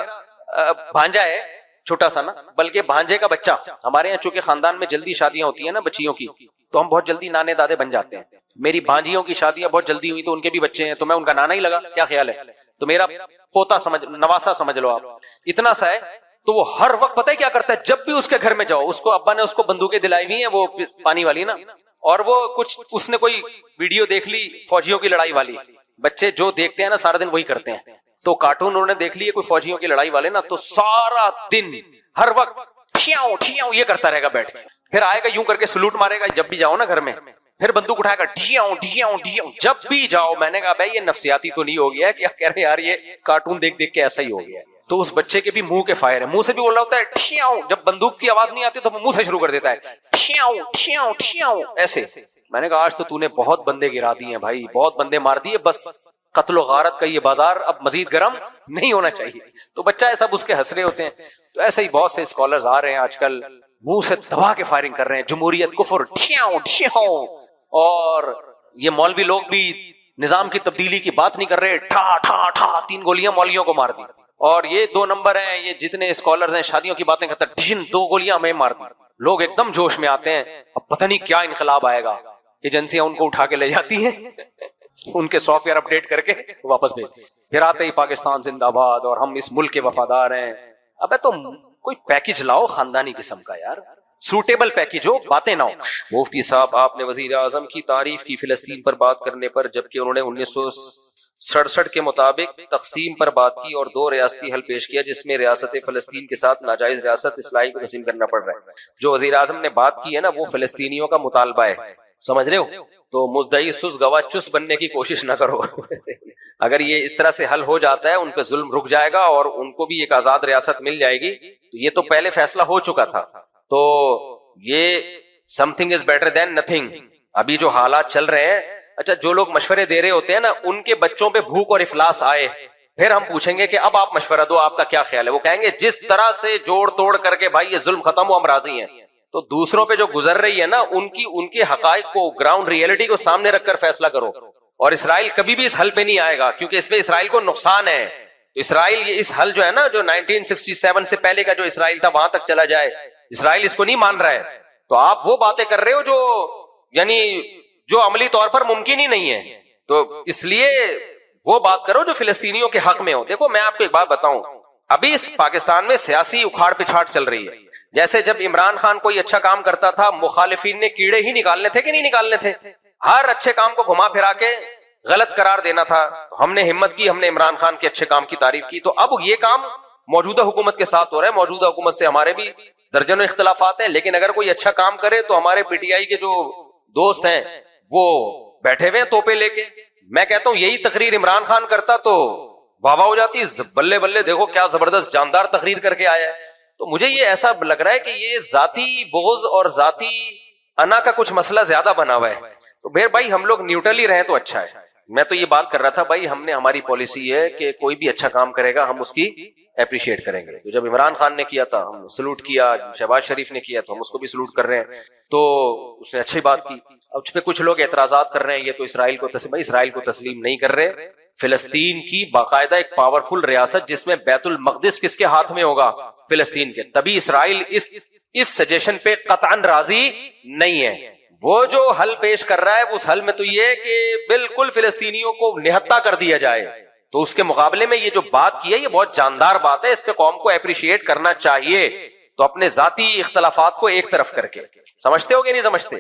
بھانجا ہے چھوٹا سا نا، بلکہ بھانجے کا بچہ. ہمارے یہاں چونکہ خاندان میں جلدی شادیاں ہوتی ہیں نا بچیوں کی، تو ہم بہت جلدی نانے دادے بن جاتے ہیں. میری بھانجیوں کی شادیاں بہت جلدی ہوئی تو ان کے بھی بچے ہیں، تو میں ان کا نانا ہی لگا. کیا خیال ہے؟ تو میرا پوتا نواسا سمجھ لو آپ، اتنا سا ہے. تو وہ ہر وقت پتہ ہے کیا کرتا ہے، جب بھی اس کے گھر میں جاؤ، اس کو ابا نے اس کو بندوقیں دلائی ہوئی ہیں وہ پانی والی نا، اور وہ کچھ اس نے کوئی ویڈیو دیکھ لی فوجیوں کی لڑائی والی. بچے جو دیکھتے ہیں نا سارا دن وہی کرتے ہیں. تو کارٹون انہوں نے دیکھ لیے کوئی فوجیوں کی لڑائی والے نا، تو سارا دن ہر وقت ٹھیاؤ ٹھیاؤ یہ کرتا رہے گا بیٹھ کے. پھر آئے گا یوں کر کے سلوٹ مارے گا جب بھی جاؤ نا گھر میں، پھر بندوق اٹھائے گا ڈھیاؤ ڈھیاؤ ڈھیاؤ جب بھی جاؤ. میں نے کہا بھائی یہ نفسیاتی تو نہیں ہو گیا ہے؟ کیا کہہ رہے یار یہ کارٹون دیکھ دیکھ کے ایسا ہی ہو گیا ہے. تو اس بچے کے بھی منہ کے فائر ہے، منہ سے بھی بول رہا ہوتا ہے ٹھیاؤ. جب بندوق کی آواز نہیں آتی تو منہ سے شروع کر دیتا ہے ٹھیاؤ ٹھیاؤ ٹھیاؤ ایسے. میں نے کہا آج تو نے بہت بندے گرا دیے ہیں بھائی، بہت بندے مار دیے. بس قتل و غارت کا یہ بازار اب مزید گرم نہیں ہونا چاہیے. تو بچہ ایسا اس کے ہنس رہے ہوتے ہیں. تو ایسے ہی بہت سے اسکالرز آ رہے ہیں آج کل، منہ سے دبا کے فائرنگ کر رہے ہیں، جمہوریت کفر ٹھیاؤ ٹھیاؤ. اور یہ مولوی لوگ بھی نظام کی تبدیلی کی بات نہیں کر رہے، ٹھا ٹھا ٹھا 3 گولیاں مولویوں کو مار دی. اور یہ 2 نمبر ہیں، یہ جتنے اسکالرز ہیں شادیوں کی باتیں کرتے ہیں، 2 گولیاں ہمیں مار دی. لوگ ایک دم جوش میں آتے ہیں، اب پتہ نہیں کیا انقلاب آئے گا. ایجنسیاں ان کو اٹھا کے لے جاتی ہیں ان کے سافٹ ویئر اپڈیٹ کر کے واپس بھیج دیں. پھر آتے ہی پاکستان زندہ باد اور ہم اس ملک کے وفادار ہیں. ابے تو کوئی پیکج لاؤ خاندانی قسم کا یار, سوٹیبل پیکج ہو, باتیں نہ ہو. مفتی صاحب آپ نے وزیر اعظم کی تعریف کی فلسطین پر بات کرنے پر, جبکہ انہوں نے 1967 کے مطابق تقسیم پر بات کی اور 2 ریاستی حل پیش کیا جس میں ریاست فلسطین کے ساتھ ناجائز ریاست اسرائیل کو تقسیم کرنا پڑ رہا ہے. جو وزیر اعظم نے بات کی ہے نا وہ فلسطینیوں کا مطالبہ ہے, سمجھ رہے ہو؟ تو مدعی سس گواہ چس بننے کی کوشش نہ کرو. اگر یہ اس طرح سے حل ہو جاتا ہے, ان پہ ظلم رک جائے گا اور ان کو بھی ایک آزاد ریاست مل جائے گی, تو یہ تو پہلے فیصلہ ہو چکا تھا. تو یہ some thing is better than nothing. ابھی جو حالات چل رہے ہیں, اچھا جو لوگ مشورے دے رہے ہوتے ہیں نا, ان کے بچوں پہ بھوک اور افلاس آئے, پھر ہم پوچھیں گے کہ اب آپ مشورہ دو, آپ کا کیا خیال ہے؟ وہ کہیں گے جس طرح سے جوڑ توڑ کر کے بھائی یہ ظلم ختم ہو ہم راضی ہیں. تو دوسروں پہ جو گزر رہی ہے نا, ان کے حقائق کو, گراؤنڈ ریئلٹی کو سامنے رکھ کر فیصلہ کرو. اور اسرائیل کبھی بھی اس حل پہ نہیں آئے گا, کیونکہ اس میں اسرائیل کو نقصان ہے. تو اسرائیل یہ اس حل جو ہے نا, جو 1967 سے پہلے کا جو اسرائیل تھا وہاں تک چلا جائے, اسرائیل اس کو نہیں مان رہا ہے. تو آپ وہ باتیں کر رہے ہو جو یعنی جو عملی طور پر ممکن ہی نہیں ہے. تو اس لیے وہ بات کرو جو فلسطینیوں کے حق میں ہو. دیکھو میں آپ کو ایک بات بتاؤں, ابھی اس پاکستان میں سیاسی اکھاڑ پچھاڑ چل رہی ہے. جیسے جب عمران خان کوئی اچھا کام کرتا تھا, مخالفین نے کیڑے ہی نکالنے تھے کہ نہیں نکالنے تھے؟ ہر اچھے کام کو گھما پھرا کے غلط قرار دینا تھا. ہم نے ہمت کی, ہم نے عمران خان کے اچھے کام کی تعریف کی. تو اب یہ کام موجودہ حکومت کے ساتھ ہو رہا ہے. موجودہ حکومت سے ہمارے بھی درجنوں اختلافات ہیں, لیکن اگر کوئی اچھا کام کرے تو ہمارے پی ٹی آئی کے جو دوست ہیں وہ بیٹھے ہوئے ہیں توپے لے کے. میں کہتا ہوں یہی تقریر عمران خان کرتا تو واہ واہ ہو جاتی, بلے بلے دیکھو کیا زبردست جاندار تقریر کر کے آیا ہے. تو مجھے یہ ایسا لگ رہا ہے کہ یہ ذاتی بغض اور ذاتی انا کا کچھ مسئلہ زیادہ بنا ہوا ہے. تو پھر بھائی ہم لوگ نیوٹرل ہی رہیں تو اچھا ہے. میں تو یہ بات کر رہا تھا بھائی, ہم نے ہماری پالیسی ہے کہ کوئی بھی اچھا کام کرے گا ہم اس کی اپریشیٹ کریں گے. تو جب عمران خان نے کیا تھا ہم سلوٹ کیا, شہباز شریف نے کیا تو ہم اس کو بھی سلوٹ کر رہے ہیں. تو اس نے اچھی بات کی. اب اس پہ کچھ لوگ اعتراضات کر رہے ہیں, یہ تو اسرائیل کو اسرائیل کو تسلیم نہیں کر رہے. فلسطین کی باقاعدہ ایک پاورفل ریاست جس میں بیت المقدس کس کے ہاتھ میں ہوگا؟ فلسطین کے. تبھی اسرائیل اس سجیشن پہ قطعاً راضی نہیں ہے. وہ جو حل پیش کر رہا ہے اس حل میں تو یہ ہے کہ بالکل فلسطینیوں کو نہتا کر دیا جائے. تو اس کے مقابلے میں یہ جو بات کی ہے یہ بہت جاندار بات ہے, اس پہ قوم کو اپریشیٹ کرنا چاہیے. تو اپنے ذاتی اختلافات کو ایک طرف کر کے, سمجھتے ہو کہ نہیں سمجھتے؟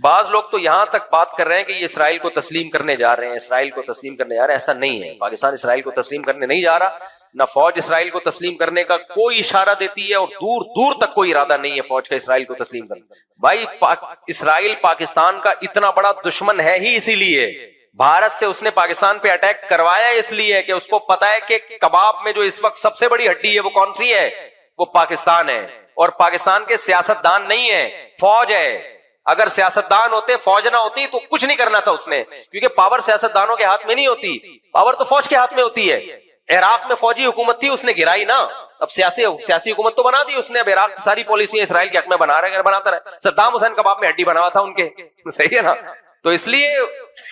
بعض لوگ تو یہاں تک بات کر رہے ہیں کہ یہ اسرائیل کو تسلیم کرنے جا رہے ہیں, اسرائیل کو تسلیم کرنے جا رہے ہیں. ایسا نہیں ہے, پاکستان اسرائیل کو تسلیم کرنے نہیں جا رہا, نہ فوج اسرائیل کو تسلیم کرنے کا کوئی اشارہ دیتی ہے, اور دور دور تک کوئی ارادہ نہیں ہے فوج کا اسرائیل کو تسلیم کرنے. بھائی اسرائیل پاکستان کا اتنا بڑا دشمن ہے ہی اسی لیے. بھارت سے اس نے پاکستان پہ اٹیک کروایا اس لیے کہ اس کو پتا ہے کہ کباب میں جو اس وقت سب سے بڑی ہڈی ہے وہ کون سی ہے؟ وہ پاکستان ہے. اور پاکستان کے سیاست دان نہیں ہے, فوج ہے. اگر سیاست دان ہوتے, فوج نہ ہوتی تو کچھ نہیں کرنا تھا اس نے, کیونکہ پاور سیاست دانوں کے ہاتھ میں نہیں ہوتی, پاور تو فوج کے ہاتھ میں ہوتی ہے. عراق میں فوجی حکومت تھی, اس نے گرائی نا. اب سیاسی حکومت تو بنا دی اس نے. اب عراق کی ساری پالیسیاں اسرائیل کے حق میں بناتا رہا. صدام حسین کباب میں ہڈی بنا ہوا تھا ان کے, صحیح ہے نا. تو اس لیے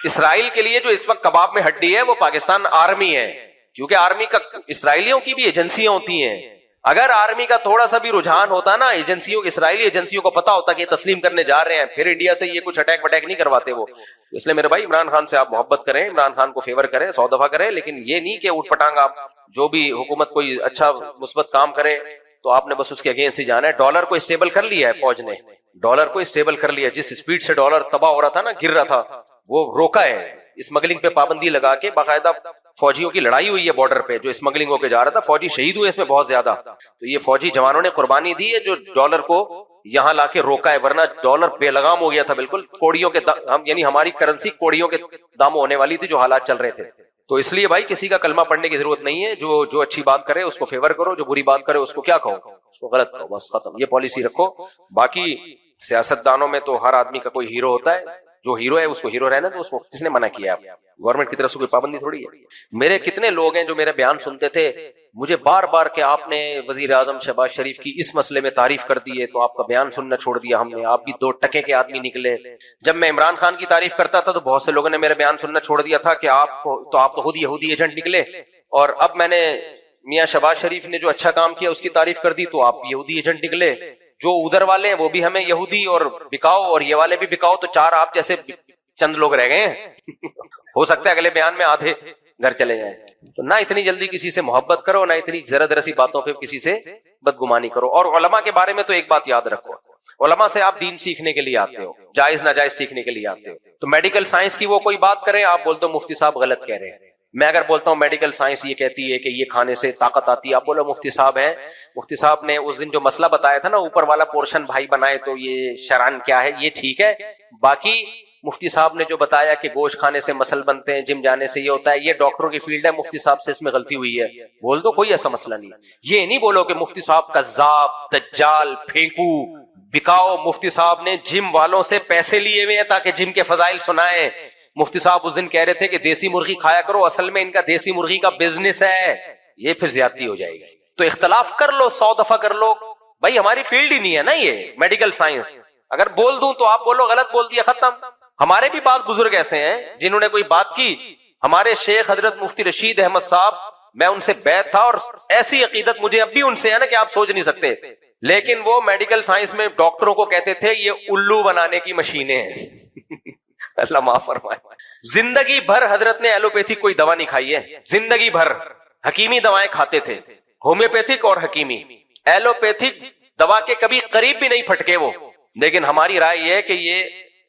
اسرائیل کے لیے جو اس وقت کباب میں ہڈی ہے وہ پاکستان آرمی ہے, کیونکہ آرمی کا اسرائیلیوں کی بھی ایجنسیاں ہوتی ہیں. اگر آرمی کا تھوڑا سا بھی رجحان ہوتا نا ایجنسیوں, اسرائیلی ایجنسیوں کو پتا ہوتا کہ یہ تسلیم کرنے جا رہے ہیں, پھر انڈیا سے یہ کچھ اٹیک نہیں کرواتے وہ. اس لیے میرے بھائی عمران خان سے آپ محبت کریں, عمران خان کو فیور کریں, 100 دفعہ کریں, لیکن یہ نہیں کہ اٹھ پٹانگ آپ جو بھی حکومت کوئی اچھا مثبت کام کرے تو آپ نے بس اس کے اگینسٹ ہی جانا ہے. ڈالر کو اسٹیبل کر لیا ہے فوج نے, ڈالر کو اسٹیبل کر لیا. جس سپیڈ سے ڈالر تباہ ہو رہا تھا نا, گر رہا تھا, وہ روکا ہے. اسمگلنگ پہ پابندی لگا کے باقاعدہ فوجیوں کی لڑائی ہوئی ہے بارڈر پہ, جو اسمگلنگ ہو کے جا رہا تھا. فوجی شہید ہوئے اس میں بہت زیادہ. تو یہ فوجی جوانوں نے قربانی دی ہے جو ڈالر کو یہاں لا کے روکا ہے, ورنہ ڈالر بے لگام ہو گیا تھا بالکل. کوڑیوں کے یعنی ہماری کرنسی کوڑیوں کے داموں ہونے والی تھی جو حالات چل رہے تھے. تو اس لیے بھائی کسی کا کلمہ پڑھنے کی ضرورت نہیں ہے. جو اچھی بات کرے اس کو فیور کرو, جو بری بات کرے اس کو کیا کہو, اس کو غلط کہو, بس ختم. یہ پالیسی رکھو. باقی سیاست دانوں میں تو ہر آدمی کا کوئی ہیرو ہوتا ہے, جو ہیرو ہے اس کو ہیرو رہنا, تو اس کو کس نے منع کیا ہے؟ گورنمنٹ کی طرف سے کوئی پابندی تھوڑی ہے. میرے کتنے لوگ ہیں جو میرے بیان سنتے تھے, مجھے بار بار کہ آپ نے وزیر اعظم شہباز شریف کی اس مسئلے میں تعریف کر دی ہے تو آپ کا بیان سننا چھوڑ دیا ہم نے, آپ بھی 2 ٹکے کے آدمی نکلے. جب میں عمران خان کی تعریف کرتا تھا تو بہت سے لوگوں نے میرا بیان سننا چھوڑ دیا تھا کہ آپ تو خود یہودی ایجنٹ نکلے. اور اب میں نے میاں شہباز شریف نے جو اچھا کام کیا اس کی تعریف کر دی تو آپ یہودی ایجنٹ نکلے. جو ادھر والے ہیں وہ بھی ہمیں یہودی اور بکاؤ, اور یہ والے بھی بکاؤ, تو 4 آپ جیسے چند لوگ رہ گئے ہیں. ہو سکتا ہے اگلے بیان میں آدھے گھر چلے جائیں. تو نہ اتنی جلدی کسی سے محبت کرو، نہ اتنی ذرا ذرا سی باتوں پہ کسی سے بدگمانی کرو. اور علماء کے بارے میں تو ایک بات یاد رکھو، علماء سے آپ دین سیکھنے کے لیے آتے ہو، جائز ناجائز سیکھنے کے لیے آتے ہو. تو میڈیکل سائنس کی وہ کوئی بات کریں، آپ بولتے ہو مفتی صاحب غلط کہہ رہے ہیں. میں اگر بولتا ہوں میڈیکل سائنس یہ کہتی ہے کہ یہ کھانے سے طاقت آتی ہے، آپ بولو مفتی صاحب ہیں، مفتی صاحب نے اس دن جو مسئلہ بتایا تھا نا اوپر والا پورشن بھائی بنائے تو یہ شرعن کیا ہے، یہ ٹھیک ہے. باقی مفتی صاحب نے جو بتایا کہ گوشت کھانے سے مسل بنتے ہیں، جم جانے سے یہ ہوتا ہے، یہ ڈاکٹروں کی فیلڈ ہے، مفتی صاحب سے اس میں غلطی ہوئی ہے. بول دو، کوئی ایسا مسئلہ نہیں. یہ نہیں بولو کہ مفتی صاحب کذاب، دجال، پھینکو، بکاؤ. مفتی صاحب نے جم والوں سے پیسے لیے ہوئے ہیں تاکہ جم کے فضائل سنائیں. مفتی صاحب اس دن کہہ رہے تھے کہ دیسی مرغی کھایا کرو، اصل میں ان کا دیسی مرغی کا بزنس ہے. یہ پھر زیادتی ہو جائے گی. تو اختلاف کر لو، 100 دفعہ کر لو. بھائی ہماری فیلڈ ہی نہیں ہے نا یہ میڈیکل سائنس. اگر بول دوں تو آپ بولو غلط بول دیا، ختم. ہمارے بھی بعض بزرگ ایسے ہیں جنہوں نے کوئی بات کی، ہمارے شیخ حضرت مفتی رشید احمد صاحب، میں ان سے بیعت تھا اور ایسی عقیدت مجھے اب بھی ان سے ہے نا کہ آپ سوچ نہیں سکتے. لیکن وہ میڈیکل سائنس میں ڈاکٹروں کو کہتے تھے یہ الو بنانے کی مشینیں ہیں. اللہ معاف فرمائے. زندگی بھر حضرت نے ایلوپیتھک کوئی دوا نہیں کھائی ہے، زندگی بھر حکیمی دوائیں کھاتے تھے، ہومیوپیتھک اور حکیمی. ایلوپیتھک دوا کے کبھی قریب بھی نہیں پھٹکے وہ. لیکن ہماری رائے یہ ہے کہ یہ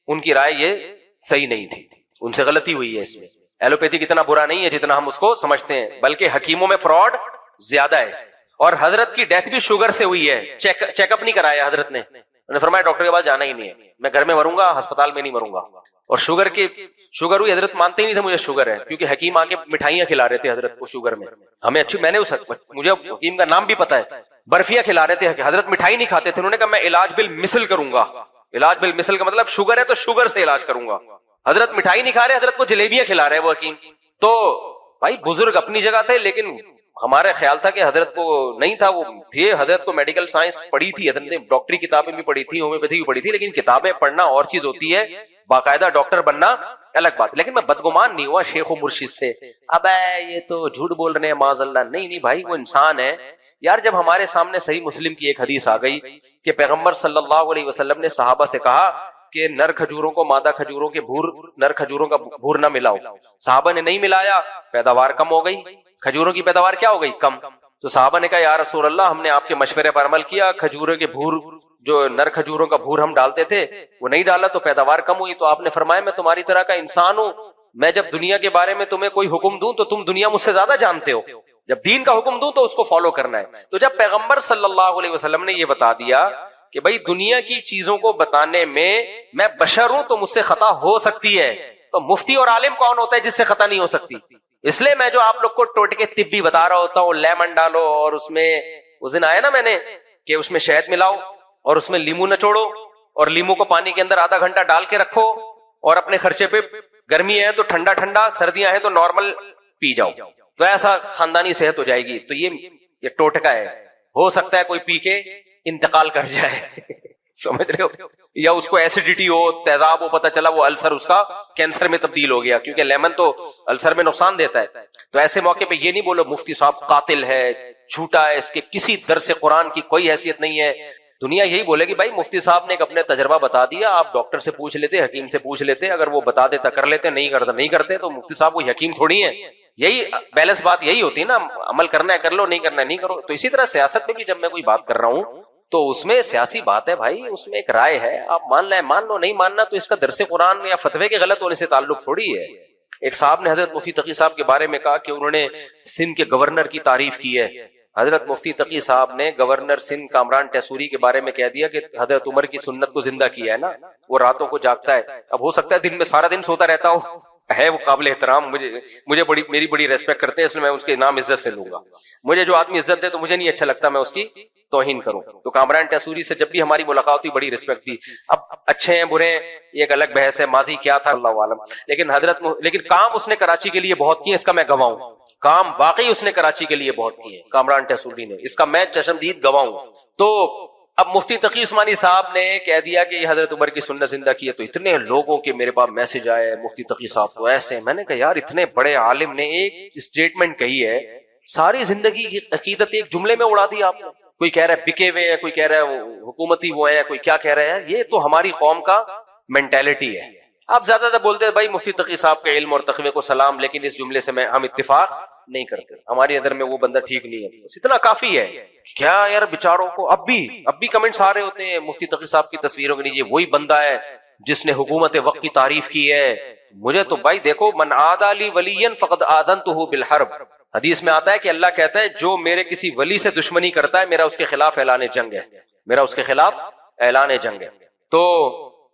ان کی رائے یہ صحیح نہیں تھی، ان سے غلطی ہوئی ہے. اس میں ایلوپیتھک اتنا برا نہیں ہے جتنا ہم اس کو سمجھتے ہیں، بلکہ حکیموں میں فراڈ زیادہ ہے. اور حضرت کی ڈیتھ بھی شوگر سے ہوئی ہے، چیک اپ نہیں کرایا حضرت نے. انہوں نے فرمایا ڈاکٹر کے پاس جانا ہی نہیں ہے، میں گھر میں مروں گا، ہسپتال میں نہیں مروں گا. اور شوگر ہوئی، حضرت مانتے ہی نہیں تھے مجھے شوگر ہے، کیونکہ حکیم آ کے مٹھائیاں کھلا رہے تھے حضرت کو شوگر میں. ہمیں اچھی، میں نے مجھے حکیم کا نام بھی پتا ہے، برفیاں کھلا رہے تھے. حضرت مٹھائی نہیں کھاتے تھے. انہوں نے کہا میں علاج بالمثل کروں گا. علاج بالمثل کا مطلب شوگر ہے تو شوگر سے علاج کروں گا. حضرت مٹھائی نہیں کھا رہے، حضرت کو جلیبیاں کھلا رہے وہ حکیم. تو بھائی بزرگ اپنی جگہ تھے، لیکن ہمارا خیال تھا کہ حضرت کو نہیں تھا. وہ تھے، حضرت کو میڈیکل سائنس پڑھی تھی، حضرت نے ڈاکٹری کتابیں بھی پڑھی تھی، ہومیوپیتھی بھی پڑھی تھی. لیکن کتابیں پڑھنا اور چیز ہوتی ہے، باقاعدہ ڈاکٹر بننا الگ بات. لیکن میں بدگمان نہیں ہوا شیخ و مرشد سے، اب یہ تو جھوٹ بول رہے ہیں معاذ اللہ. نہیں بھائی، وہ انسان ہے یار. جب ہمارے سامنے صحیح مسلم کی ایک حدیث آ گئی کہ پیغمبر صلی اللہ علیہ وسلم نے صحابہ سے کہا کہ نر کھجوروں کو مادہ کھجوروں کے نر کھجوروں کا بھور نہ ملاؤ. صحابہ نے نہیں ملایا، پیداوار کم ہو گئی، کھجوروں کی پیداوار کیا ہو گئی؟ کم. تو صحابہ نے کہا یا رسول اللہ، ہم نے آپ کے مشورے پر عمل کیا، کھجوروں کے بھور، جو نر کھجوروں کا بھور ہم ڈالتے تھے وہ نہیں ڈالا تو پیداوار کم ہوئی. تو آپ نے فرمایا میں تمہاری طرح کا انسان ہوں، میں جب دنیا کے بارے میں تمہیں کوئی حکم دوں تو تم دنیا مجھ سے زیادہ جانتے ہو، جب دین کا حکم دوں تو اس کو فالو کرنا ہے. تو جب پیغمبر صلی اللہ علیہ وسلم نے یہ بتا دیا کہ بھائی دنیا کی چیزوں کو بتانے میں بشر ہوں تو مجھ سے خطا ہو سکتی ہے، تو مفتی اور عالم کون ہوتا ہے جس سے خطا نہیں ہو سکتی؟ اس لیے میں جو آپ لوگ کو ٹوٹکے طبی بتا رہا ہوتا ہوں، لیمن ڈالو اور اس میں اس دن آیا نا میں نے کہ اس میں شہد ملاؤ اور اس میں لیمو نچوڑو اور لیمو کو پانی کے اندر آدھا گھنٹہ ڈال کے رکھو اور اپنے خرچے پہ، گرمی ہے تو ٹھنڈا ٹھنڈا، سردیاں ہیں تو نارمل پی جاؤ، تو ایسا خاندانی صحت ہو جائے گی. تو یہ ٹوٹکا ہے. ہو سکتا ہے کوئی پی کے انتقال کر جائے سمجھ رہے ہو، یا اس کو ایسیڈیٹی ہو، تیزاب ہو، پتہ چلا وہ السر اس کا کینسر میں تبدیل ہو گیا، کیونکہ لیمن تو السر میں نقصان دیتا ہے. تو ایسے موقع پہ یہ نہیں بولو مفتی صاحب قاتل ہے، جھوٹا ہے، اس کے کسی درس قرآن کی کوئی حیثیت نہیں ہے. دنیا یہی بولے گی بھائی مفتی صاحب نے ایک اپنے تجربہ بتا دیا، آپ ڈاکٹر سے پوچھ لیتے، حکیم سے پوچھ لیتے، اگر وہ بتا دیتا کر لیتے، نہیں کرتا نہیں کرتے. تو مفتی صاحب کوئی حکیم تھوڑی ہے. یہی بیلنس بات یہی ہوتی ہے نا، عمل کرنا ہے کر لو، نہیں کرنا ہے نہیں کرو. تو اسی طرح سیاست میں بھی جب میں کوئی بات کر رہا ہوں تو اس میں سیاسی بات ہے بھائی، اس میں ایک رائے ہے، آپ مان لیں مان لو، نہیں ماننا تو اس کا درس قرآن یا فتوے کے غلط ہونے سے تعلق تھوڑی ہے. ایک صاحب نے حضرت مفتی تقی صاحب کے بارے میں کہا کہ انہوں نے سندھ کے گورنر کی تعریف کی ہے. حضرت مفتی تقی صاحب نے گورنر سندھ کامران ٹیسوری کے بارے میں کہہ دیا کہ حضرت عمر کی سنت کو زندہ کیا ہے نا، وہ راتوں کو جاگتا ہے. اب ہو سکتا ہے دن میں سارا دن سوتا رہتا ہو، ہے وہ قابل احترام، مجھے میری بڑی ریسپیکٹ کرتے ہیں، اس لیے میں اس کے نام عزت سے لوں گا. مجھے جو آدمی عزت دے تو مجھے نہیں اچھا لگتا میں اس کی توہین کروں. تو کامران ٹیسوری سے جب بھی ہماری ملاقات ہوئی بڑی ریسپیکٹ تھی. اب اچھے ہیں برے ہیں یہ ایک الگ بحث ہے، ماضی کیا تھا اللہ عالم. لیکن کام اس نے کراچی کے لیے بہت کیے، اس کا میں گواہ ہوں. کام واقعی اس نے کراچی کے لیے بہت کیے کامران ٹیسوری نے، اس کا میں چشمدید گواہ ہوں. تو اب مفتی تقی عثمانی صاحب نے کہہ دیا کہ یہ حضرت عمر کی سنت زندہ کی ہے، تو اتنے لوگوں کے میرے پاس میسج آئے مفتی تقی صاحب تو ایسے. میں نے کہا یار اتنے بڑے عالم نے ایک اسٹیٹمنٹ کہی ہے، ساری زندگی کی عقیدت ایک جملے میں اڑا دی آپ نے. کوئی کہہ رہا ہے بکے ہوئے ہیں، کوئی کہہ رہا ہے حکومتی وہ ہے، کوئی کیا کہہ رہا ہے. یہ تو ہماری قوم کا مینٹیلٹی ہے. آپ زیادہ زیادہ بولتے ہیں بھائی مفتی تقی صاحب کے علم اور تقوی کو سلام، لیکن اس جملے سے ہم اتفاق نہیں کرتے، ہماری نظر میں وہ بندہ ٹھیک نہیں ہے، بس اتنا کافی ہے. کیا یار بیچاروں کو اب بھی کمنٹس آ رہے ہوتے ہیں مفتی تقی صاحب کی تصویروں کے نیچے، وہی بندہ ہے جس نے حکومت وقت کی تعریف کی ہے. مجھے تو بھائی دیکھو، من عادى لي وليا فقد آذنته بالحرب، حدیث میں آتا ہے کہ اللہ کہتا ہے جو میرے کسی ولی سے دشمنی کرتا ہے میرا اس کے خلاف اعلان جنگ ہے، میرا اس کے خلاف اعلان جنگ ہے. تو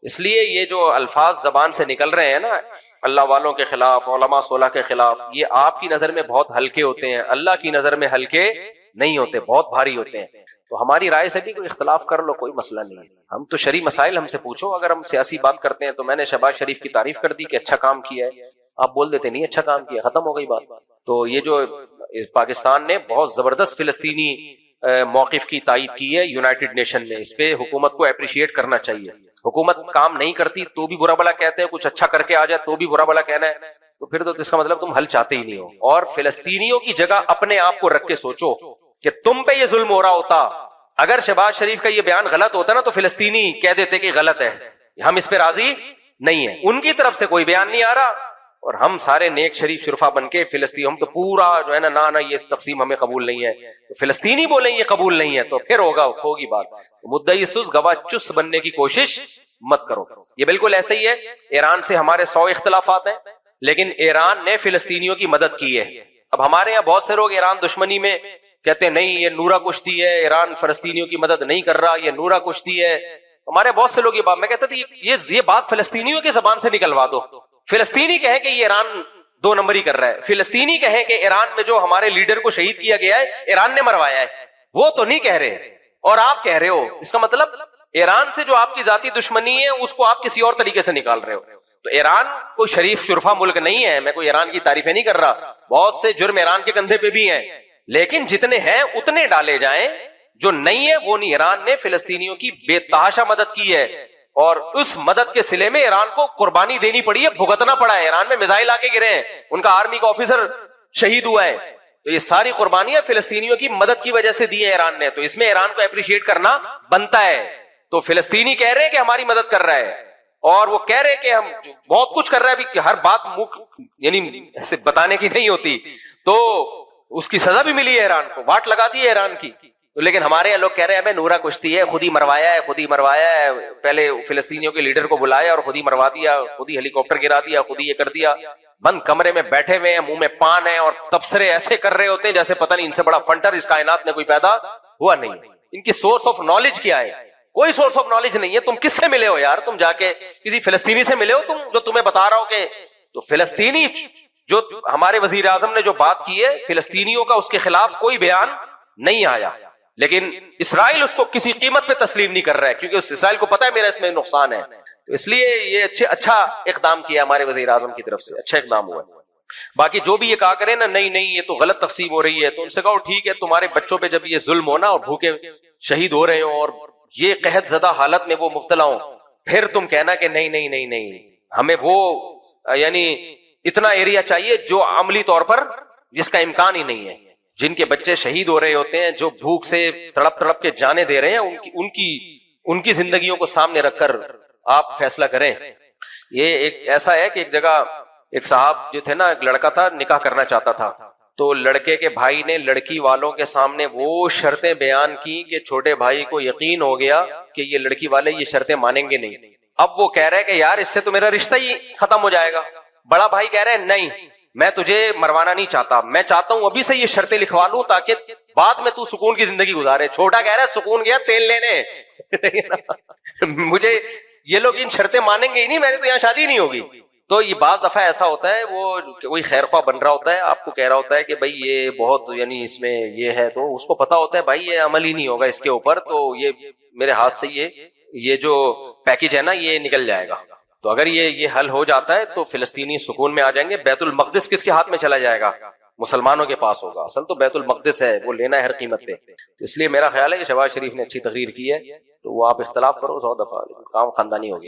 اس لیے یہ جو الفاظ زبان سے نکل رہے ہیں نا اللہ والوں کے خلاف، علماء صلح کے خلاف، یہ آپ کی نظر میں بہت ہلکے ہوتے ہیں، اللہ کی نظر میں ہلکے نہیں ہوتے، بہت بھاری ہوتے ہیں. تو ہماری رائے سے بھی کوئی اختلاف کر لو، کوئی مسئلہ نہیں ہے. ہم تو شرعی مسائل ہم سے پوچھو. اگر ہم سیاسی بات کرتے ہیں تو میں نے شہباز شریف کی تعریف کر دی کہ اچھا کام کیا ہے، آپ بول دیتے نہیں اچھا کام کیا، ختم ہو گئی بات. تو یہ جو پاکستان نے بہت زبردست فلسطینی موقف کی تائید کی ہے یونائٹڈ نیشن میں، اس پہ حکومت کو اپریشیٹ کرنا چاہیے. حکومت کام نہیں کرتی تو بھی برا بلا کہتے ہیں، کچھ اچھا کر کے آ جائے تو بھی برا بلا کہنا ہے، تو پھر تو اس کا مطلب تم حل چاہتے ہی نہیں ہو. اور فلسطینیوں کی جگہ اپنے آپ کو رکھ کے سوچو کہ تم پہ یہ ظلم ہو رہا ہوتا، اگر شہباز شریف کا یہ بیان غلط ہوتا نا تو فلسطینی کہہ دیتے کہ غلط ہے، ہم اس پہ راضی نہیں ہیں. ان کی طرف سے کوئی بیان نہیں آ رہا اور ہم سارے نیک شریف شرفا بن کے فلسطین، ہم تو پورا جو ہے نا یہ تقسیم ہمیں قبول نہیں ہے، فلسطینی بولیں یہ قبول نہیں ہے تو پھر ہوگی بات. مدعی سست گواہ چست بننے کی کوشش مت کرو. یہ بالکل ایسے ہی ہے، ایران سے ہمارے 100 اختلافات ہیں لیکن ایران نے فلسطینیوں کی مدد کی ہے. اب ہمارے یہاں بہت سے لوگ ایران دشمنی میں کہتے ہیں نہیں یہ نورا کشتی ہے، ایران فلسطینیوں کی مدد نہیں کر رہا، یہ نورا کشتی ہے. ہمارے بہت سے لوگ یہ بات، میں کہتا تھا یہ بات فلسطینیوں کی زبان سے نکلوا دو. فلسطینی کہیں کہ یہ ایران 2 نمبری کر رہا ہے، فلسطینی کہیں کہ ایران میں جو ہمارے لیڈر کو شہید کیا گیا ہے ایران نے مروایا ہے، وہ تو نہیں کہہ رہے اور آپ کہہ رہے ہو. اس کا مطلب ایران سے جو آپ کی ذاتی دشمنی ہے اس کو آپ کسی اور طریقے سے نکال رہے ہو. تو ایران کوئی شریف شرفا ملک نہیں ہے، میں کوئی ایران کی تعریفیں نہیں کر رہا، بہت سے جرم ایران کے کندھے پہ بھی ہیں، لیکن جتنے ہیں اتنے ڈالے جائیں، جو نہیں ہے وہ نہیں. ایران نے فلسطینیوں کی بے تحاشا مدد کی ہے اور اس مدد کے صلے میں ایران کو قربانی دینی پڑی ہے، بھگتنا پڑا ہے. ایران میں میزائل آ کے گرے ہیں، ان کا آرمی کا آفیسر شہید ہوا ہے. تو یہ ساری قربانیاں فلسطینیوں کی مدد کی وجہ سے دی ہے ایران نے، تو اس میں ایران کو اپریشیٹ کرنا بنتا ہے. تو فلسطینی کہہ رہے ہیں کہ ہماری مدد کر رہا ہے اور وہ کہہ رہے ہیں کہ ہم بہت کچھ کر رہا ہے، بھی ہر بات یعنی ایسے بتانے کی نہیں ہوتی، تو اس کی سزا بھی ملی ہے ایران کو، واٹ لگا دی ہے ایران کی. لیکن ہمارے یہاں لوگ کہہ رہے ہیں ہمیں نورا کشتی ہے، خود ہی مروایا ہے، پہلے فلسطینیوں کے لیڈر کو بلایا اور خود ہی مروا دیا، خود ہی ہیلی کاپٹر گرا دیا، خود ہی یہ کر دیا. بند کمرے میں بیٹھے ہوئے ہیں، منہ میں پان ہے اور تبصرے ایسے کر رہے ہوتے ہیں جیسے پتہ نہیں ان سے بڑا فنٹر اس کائنات میں کوئی پیدا ہوا نہیں. ان کی سورس آف نالج کیا ہے؟ کوئی سورس آف نالج نہیں ہے. تم کس سے ملے ہو یار؟ تم جا کے کسی فلسطینی سے ملے ہو تم جو تمہیں بتا رہا ہو کہ تو فلسطینی جو ہمارے وزیر اعظم نے جو بات کی ہے فلسطینیوں کا، اس کے خلاف کوئی بیان نہیں آیا، لیکن اسرائیل اس کو کسی قیمت پہ تسلیم نہیں کر رہا ہے کیونکہ اس اسرائیل کو پتا ہے میرا اس میں نقصان ہے. تو اس لیے یہ اچھا اقدام کیا ہمارے وزیر اعظم کی طرف سے، اچھا اقدام ہوا ہے. باقی جو بھی یہ کہا کرے نا نہیں یہ تو غلط تقسیم ہو رہی ہے، تو ان سے کہو ٹھیک ہے، تمہارے بچوں پہ جب یہ ظلم ہونا اور بھوکے شہید ہو رہے ہوں اور یہ قحط زدہ حالت میں وہ مبتلا ہوں، پھر تم کہنا کہ نہیں ہمیں وہ یعنی اتنا ایریا چاہیے جو عملی طور پر جس کا امکان ہی نہیں ہے. جن کے بچے شہید ہو رہے ہوتے ہیں، جو بھوک سے تڑپ کے جانے دے رہے ہیں، ان کی زندگیوں کو سامنے رکھ کر آپ فیصلہ کریں. یہ ایک ایسا ہے کہ ایک جگہ ایک صاحب جو تھے نا، ایک لڑکا تھا نکاح کرنا چاہتا تھا، تو لڑکے کے بھائی نے لڑکی والوں کے سامنے وہ شرطیں بیان کی کہ چھوٹے بھائی کو یقین ہو گیا کہ یہ لڑکی والے یہ شرطیں مانیں گے نہیں. اب وہ کہہ رہے کہ یار اس سے تو میرا رشتہ ہی ختم ہو جائے گا. بڑا بھائی کہہ رہے نہیں، میں تجھے مروانا نہیں چاہتا، میں چاہتا ہوں ابھی سے یہ شرطیں لکھوا لوں تاکہ بعد میں تو سکون کی زندگی گزارے. چھوٹا کہہ رہا ہے سکون گیا تیل لینے مجھے یہ لوگ ان شرطیں مانیں گے ہی نہیں، میں نے تو یہاں شادی نہیں ہوگی. تو یہ بعض دفعہ ایسا ہوتا ہے، وہ کوئی خیر خواہ بن رہا ہوتا ہے، آپ کو کہہ رہا ہوتا ہے کہ بھائی یہ بہت یعنی اس میں یہ ہے، تو اس کو پتا ہوتا ہے بھائی یہ عمل ہی نہیں ہوگا اس کے اوپر، تو یہ میرے ہاتھ سے یہ جو پیکج ہے نا یہ نکل جائے گا. تو اگر یہ حل ہو جاتا ہے تو فلسطینی سکون میں آ جائیں گے. بیت المقدس کس کے ہاتھ میں چلا جائے گا؟ مسلمانوں کے پاس ہوگا. اصل تو بیت المقدس ہے، وہ لینا ہے ہر قیمت پہ. اس لیے میرا خیال ہے کہ شہباز شریف نے اچھی تقریر کی ہے، تو وہ آپ اختلاف کرو 100 دفعہ، کام خاندانی ہو گیا.